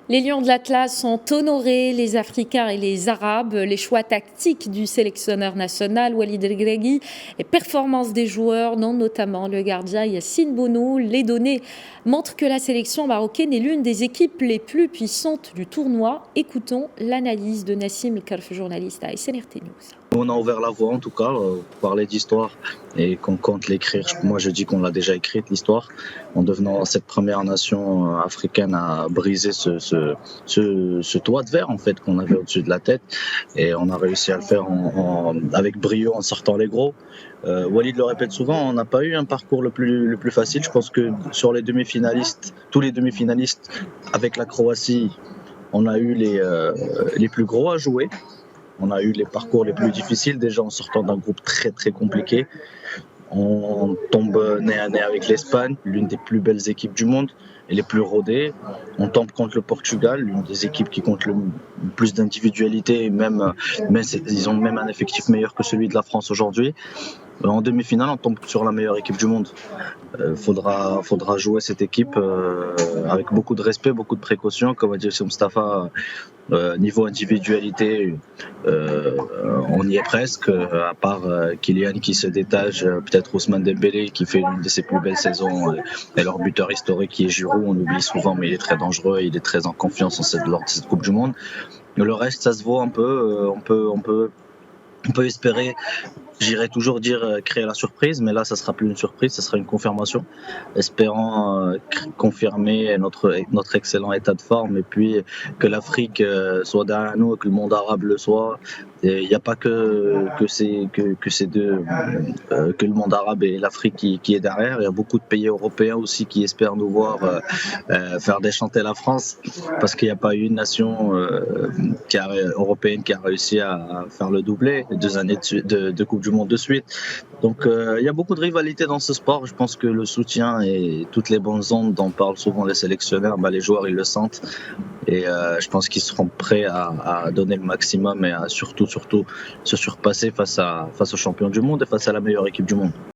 Les Lions de l'Atlas ont honoré les Africains et les Arabes. Les choix tactiques du sélectionneur national Walid Regragui et performances des joueurs, dont notamment le gardien Yassine Bounou. Les données montrent que la sélection marocaine est l'une des équipes les plus puissantes du tournoi. Écoutons l'analyse de Nassim Elkarf, journaliste à SNRT News. On a ouvert la voie en tout cas, parler d'histoire et qu'on compte l'écrire. Moi je dis qu'on l'a déjà écrite l'histoire en devenant cette première nation africaine à briser ce toit de verre en fait qu'on avait au-dessus de la tête, et on a réussi à le faire avec brio en sortant les gros. Walid le répète souvent, on n'a pas eu un parcours le plus facile. Je pense que sur les demi-finalistes, tous les demi-finalistes avec la Croatie, on a eu les plus gros à jouer. On a eu les parcours les plus difficiles, déjà en sortant d'un groupe très très compliqué. On tombe nez à nez avec l'Espagne, l'une des plus belles équipes du monde et les plus rodées. On tombe contre le Portugal, l'une des équipes qui compte le plus d'individualité, ils ont même un effectif meilleur que celui de la France aujourd'hui. En demi-finale, on tombe sur la meilleure équipe du monde. Faudra jouer cette équipe avec beaucoup de respect, beaucoup de précautions. Comme a dit aussi Mustapha, niveau individualité, on y est presque, à part Kylian qui se détache, peut-être Ousmane Dembélé qui fait une de ses plus belles saisons, et leur buteur historique qui est Giroud, on l'oublie souvent, mais il est très dangereux, il est très en confiance lors de cette Coupe du Monde. Le reste, ça se voit un peu, on peut espérer. J'irais toujours dire créer la surprise, mais là, ça sera plus une surprise, ça sera une confirmation. Espérant confirmer notre excellent état de forme, et puis que l'Afrique soit derrière nous et que le monde arabe le soit. Il n'y a pas que ces deux, que le monde arabe et l'Afrique qui est derrière. Il y a beaucoup de pays européens aussi qui espèrent nous voir faire déchanter la France, parce qu'il n'y a pas eu une nation européenne qui a réussi à faire le doublé, 2 années de Coupe du Monde de suite. Donc il y a beaucoup de rivalité dans ce sport. Je pense que le soutien et toutes les bonnes ondes dont parlent souvent les sélectionneurs, les joueurs ils le sentent, et je pense qu'ils seront prêts à donner le maximum et à surtout se surpasser face aux champions du monde et face à la meilleure équipe du monde.